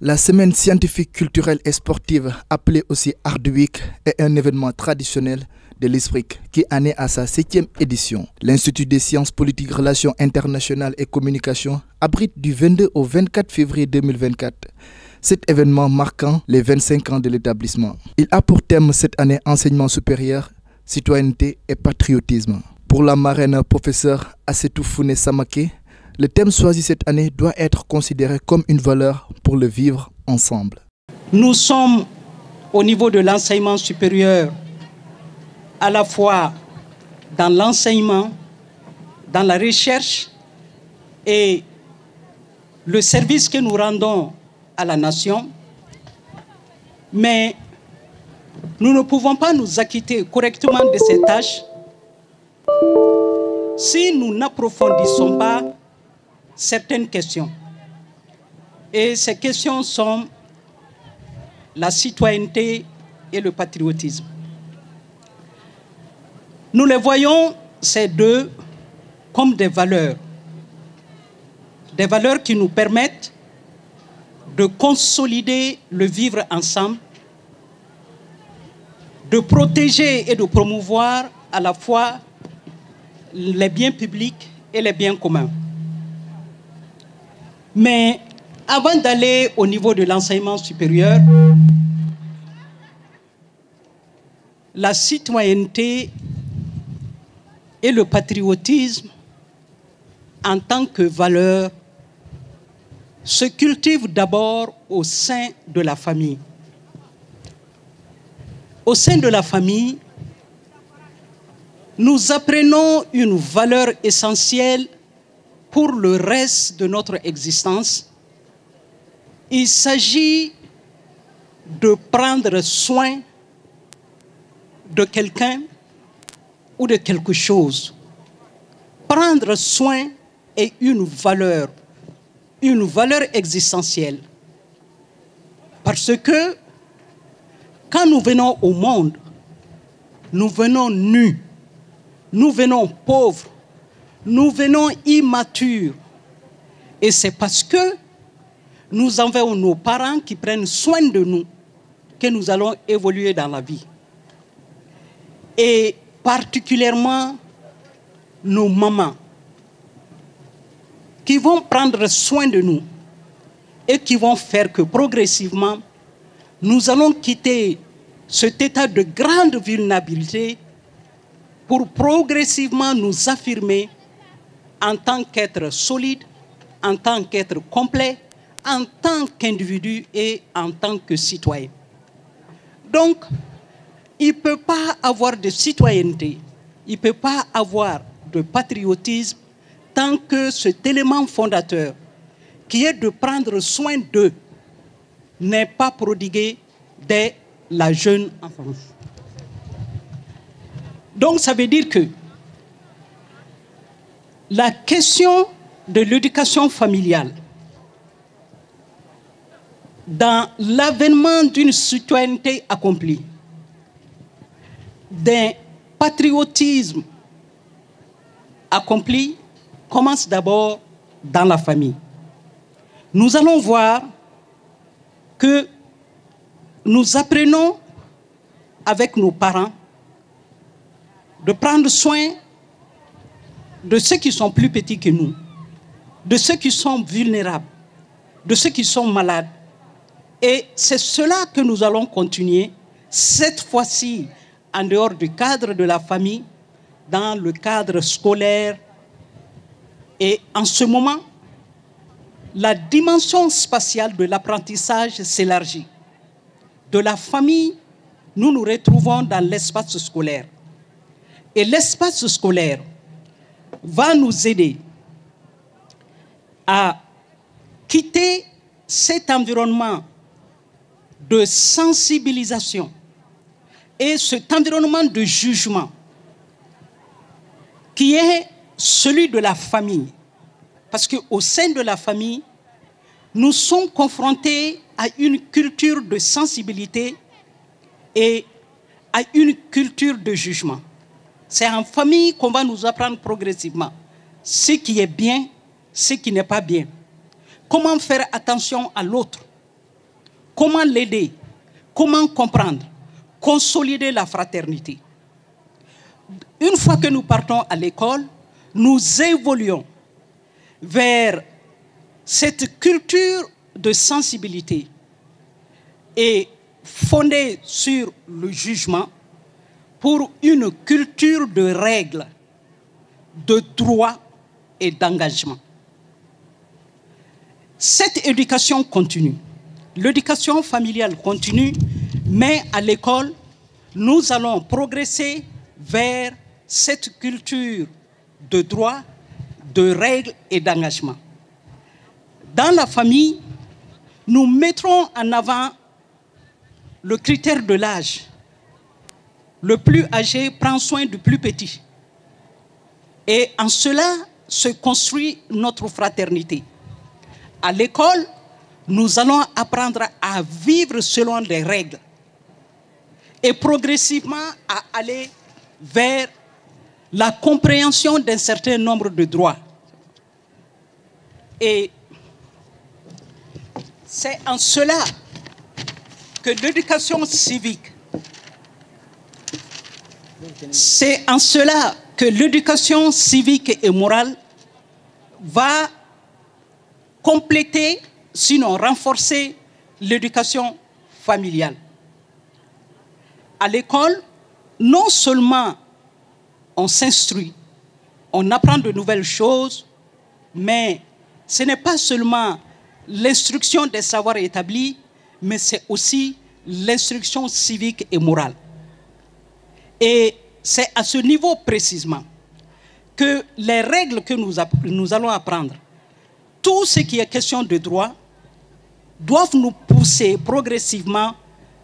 La semaine scientifique, culturelle et sportive, appelée aussi Art Week, est un événement traditionnel de l'ISPRIC qui en est à sa 7e édition. L'Institut des sciences politiques, relations internationales et communication abrite du 22 au 24 février 2024 cet événement marquant les 25 ans de l'établissement. Il a pour thème cette année enseignement supérieur, citoyenneté et patriotisme. Pour la marraine professeure Assetou Founé Samaké, le thème choisi cette année doit être considéré comme une valeur pour le vivre ensemble. Nous sommes au niveau de l'enseignement supérieur, à la fois dans l'enseignement, dans la recherche et le service que nous rendons à la nation, mais nous ne pouvons pas nous acquitter correctement de ces tâches si nous n'approfondissons pas certaines questions. Et ces questions sont la citoyenneté et le patriotisme. Nous les voyons, ces deux, comme des valeurs qui nous permettent de consolider le vivre ensemble, de protéger et de promouvoir à la fois les biens publics et les biens communs. Mais avant d'aller au niveau de l'enseignement supérieur, la citoyenneté et le patriotisme en tant que valeur se cultivent d'abord au sein de la famille. Au sein de la famille, nous apprenons une valeur essentielle pour le reste de notre existence. Il s'agit de prendre soin de quelqu'un ou de quelque chose. Prendre soin est une valeur existentielle. Parce que quand nous venons au monde, nous venons nus, nous venons pauvres, nous venons immatures. Et c'est parce que nous avons nos parents qui prennent soin de nous que nous allons évoluer dans la vie. Et particulièrement nos mamans qui vont prendre soin de nous et qui vont faire que progressivement, nous allons quitter cet état de grande vulnérabilité pour progressivement nous affirmer en tant qu'être solide, en tant qu'être complet, en tant qu'individu et en tant que citoyen. Donc, il ne peut pas avoir de citoyenneté, il ne peut pas avoir de patriotisme tant que cet élément fondateur, qui est de prendre soin d'eux, n'est pas prodigué dès la jeune enfance. Donc ça veut dire que la question de l'éducation familiale, dans l'avènement d'une citoyenneté accomplie, d'un patriotisme accompli, commence d'abord dans la famille. Nous allons voir que nous apprenons avec nos parents de prendre soin de ceux qui sont plus petits que nous, de ceux qui sont vulnérables, de ceux qui sont malades. Et c'est cela que nous allons continuer, cette fois-ci, en dehors du cadre de la famille, dans le cadre scolaire. Et en ce moment, la dimension spatiale de l'apprentissage s'élargit. De la famille, nous nous retrouvons dans l'espace scolaire. Et l'espace scolaire va nous aider à quitter cet environnement de sensibilisation et cet environnement de jugement qui est celui de la famille. Parce qu'au sein de la famille, nous sommes confrontés à une culture de sensibilité et à une culture de jugement. C'est en famille qu'on va nous apprendre progressivement ce qui est bien, ce qui n'est pas bien. Comment faire attention à l'autre. comment l'aider, comment comprendre, consolider la fraternité. Une fois que nous partons à l'école, nous évoluons vers cette culture de sensibilité et fondée sur le jugement pour une culture de règles, de droits et d'engagement. Cette éducation continue. L'éducation familiale continue, mais à l'école, nous allons progresser vers cette culture de droits, de règles et d'engagement. Dans la famille, nous mettrons en avant le critère de l'âge. Le plus âgé prend soin du plus petit. Et en cela se construit notre fraternité. À l'école, nous allons apprendre à vivre selon les règles et progressivement à aller vers la compréhension d'un certain nombre de droits. Et c'est en cela que l'éducation civique, et morale va compléter, sinon renforcer, l'éducation familiale. À l'école, non seulement on s'instruit, on apprend de nouvelles choses, mais ce n'est pas seulement l'instruction des savoirs établis, mais c'est aussi l'instruction civique et morale. Et c'est à ce niveau précisément que les règles que nous allons apprendre, tout ce qui est question de droit, doivent nous pousser progressivement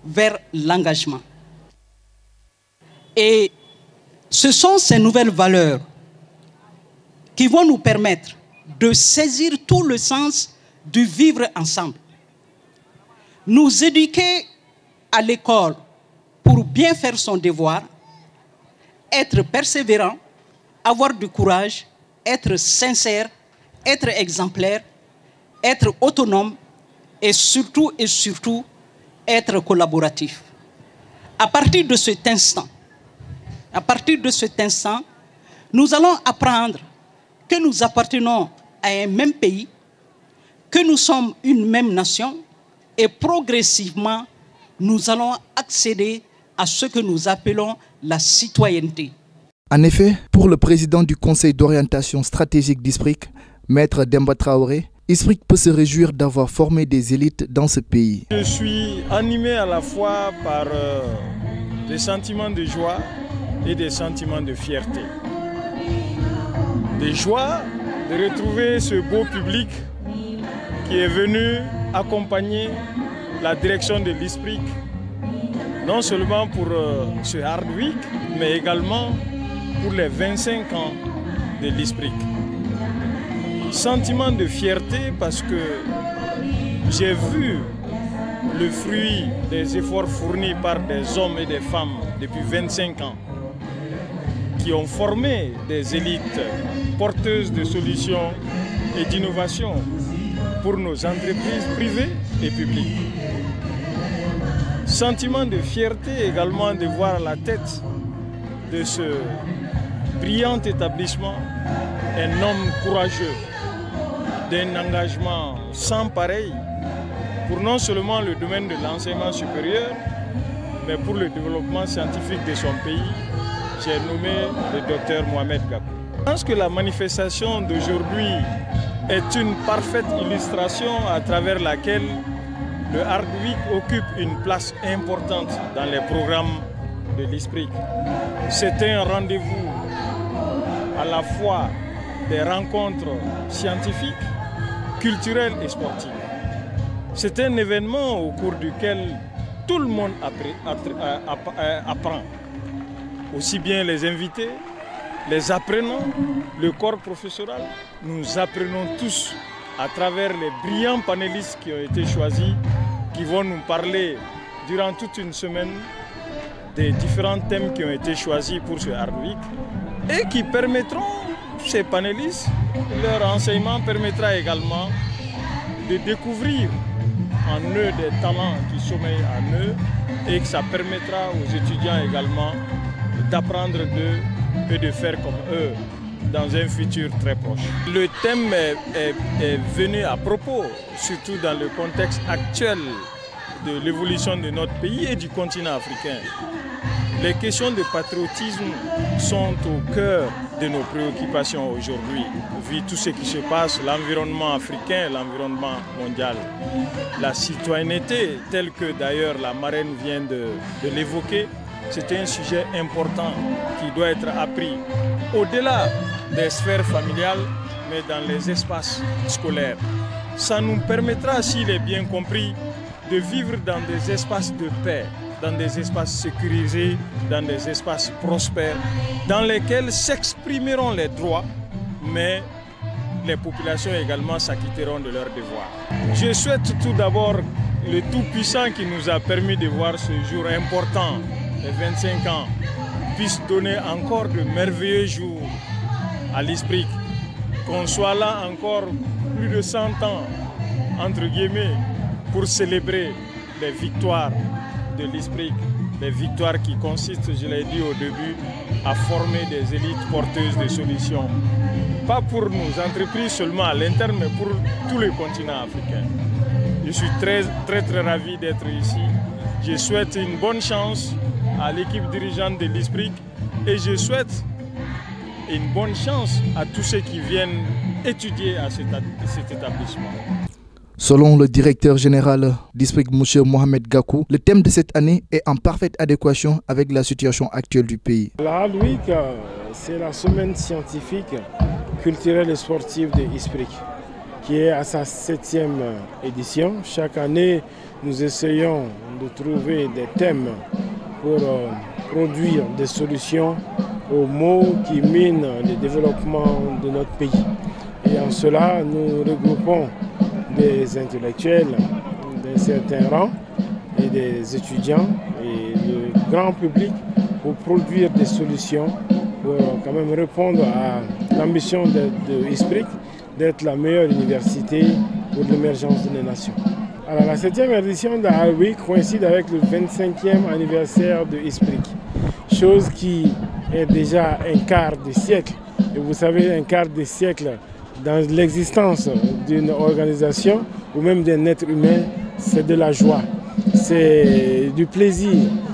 vers l'engagement. Et ce sont ces nouvelles valeurs qui vont nous permettre de saisir tout le sens du vivre ensemble. Nous éduquer à l'école pour bien faire son devoir, être persévérant, avoir du courage, être sincère, être exemplaire, être autonome et surtout être collaboratif. À partir de cet instant, nous allons apprendre que nous appartenons à un même pays, que nous sommes une même nation et progressivement, nous allons accéder à ce que nous appelons la citoyenneté. En effet, pour le président du Conseil d'orientation stratégique d'ISPRIC, Maître Demba Traoré, ISPRIC peut se réjouir d'avoir formé des élites dans ce pays. Je suis animé à la fois par des sentiments de joie et des sentiments de fierté. Des joies de retrouver ce beau public qui est venu accompagner la direction de l'ISPRIC, non seulement pour ce Hard Week, mais également pour les 25 ans de l'ISPRIC. Sentiment de fierté parce que j'ai vu le fruit des efforts fournis par des hommes et des femmes depuis 25 ans qui ont formé des élites porteuses de solutions et d'innovations pour nos entreprises privées et publiques. Sentiment de fierté également de voir à la tête de ce brillant établissement un homme courageux, d'un engagement sans pareil pour non seulement le domaine de l'enseignement supérieur, mais pour le développement scientifique de son pays. J'ai nommé le docteur Mohamed Gakou. Je pense que la manifestation d'aujourd'hui est une parfaite illustration à travers laquelle le Hard Week occupe une place importante dans les programmes de l'ISPRIC. C'était un rendez-vous à la fois des rencontres scientifiques, culturelles et sportives. C'est un événement au cours duquel tout le monde apprend. Aussi bien les invités, les apprenants, le corps professoral. Nous apprenons tous à travers les brillants panélistes qui ont été choisis, qui vont nous parler durant toute une semaine des différents thèmes qui ont été choisis pour ce Hard Week et qui permettront, ces panélistes, leur enseignement permettra également de découvrir en eux des talents qui sommeillent en eux et que ça permettra aux étudiants également d'apprendre d'eux et de faire comme eux dans un futur très proche. Le thème est venu à propos, surtout dans le contexte actuel de l'évolution de notre pays et du continent africain. Les questions de patriotisme sont au cœur de nos préoccupations aujourd'hui, vu tout ce qui se passe, l'environnement africain, l'environnement mondial. La citoyenneté, telle que d'ailleurs la marraine vient de l'évoquer, c'est un sujet important qui doit être appris au-delà des sphères familiales, mais dans les espaces scolaires. Ça nous permettra, s'il est bien compris, de vivre dans des espaces de paix, dans des espaces sécurisés, dans des espaces prospères, dans lesquels s'exprimeront les droits, mais les populations également s'acquitteront de leurs devoirs. Je souhaite tout d'abord le Tout-Puissant qui nous a permis de voir ce jour important, les 25 ans, puisse donner encore de merveilleux jours à l'ISPRIC, qu'on soit là encore plus de 100 ans, entre guillemets, pour célébrer les victoires de l'ISPRIC, les victoires qui consistent, je l'ai dit au début, à former des élites porteuses de solutions. Pas pour nos entreprises seulement à l'interne, mais pour tout le continent africain. Je suis très ravi d'être ici. Je souhaite une bonne chance à l'équipe dirigeante de l'ISPRIC et je souhaite une bonne chance à tous ceux qui viennent étudier à cet établissement. Selon le directeur général d'ISPRIC, M. Mohamed Gakou, le thème de cette année est en parfaite adéquation avec la situation actuelle du pays. La Hard Week, c'est la semaine scientifique, culturelle et sportive de l'ISPRIC, qui est à sa 7e édition. Chaque année, nous essayons de trouver des thèmes pour produire des solutions aux maux qui minent le développement de notre pays. Et en cela, nous regroupons des intellectuels d'un certain rang et des étudiants et le grand public pour produire des solutions pour quand même répondre à l'ambition de l'ISPRIC d'être la meilleure université pour l'émergence de nos nations. Alors, la 7e édition de la Hard Week coïncide avec le 25e anniversaire de l'ISPRIC, chose qui est déjà un quart de siècle. Et vous savez, un quart de siècle dans l'existence d'une organisation ou même d'un être humain, c'est de la joie, c'est du plaisir,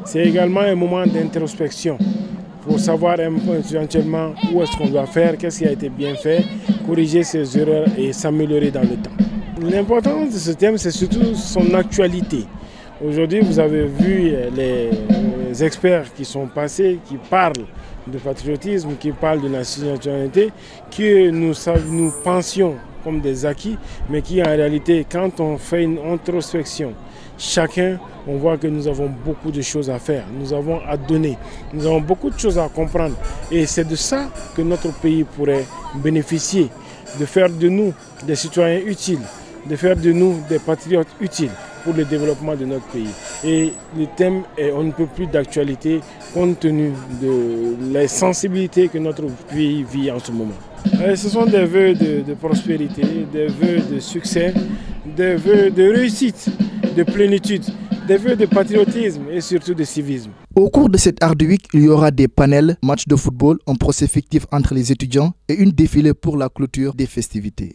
c'est également un moment d'introspection pour savoir éventuellement où est-ce qu'on doit faire, qu'est-ce qui a été bien fait, corriger ses erreurs et s'améliorer dans le temps. L'importance de ce thème, c'est surtout son actualité. Aujourd'hui, vous avez vu les experts qui sont passés, qui parlent de patriotisme, qui parlent de nationalité, que nous pensions comme des acquis, mais qui en réalité, quand on fait une introspection, chacun, on voit que nous avons beaucoup de choses à faire, nous avons à donner, nous avons beaucoup de choses à comprendre. Et c'est de ça que notre pays pourrait bénéficier, de faire de nous des citoyens utiles, de faire de nous des patriotes utiles pour le développement de notre pays. Et le thème est on ne peut plus d'actualité compte tenu de la sensibilité que notre pays vit en ce moment. Et ce sont des vœux de prospérité, des vœux de succès, des vœux de réussite, de plénitude, des vœux de patriotisme et surtout de civisme. Au cours de cette Hard Week, il y aura des panels, matchs de football, un procès fictif entre les étudiants et une défilée pour la clôture des festivités.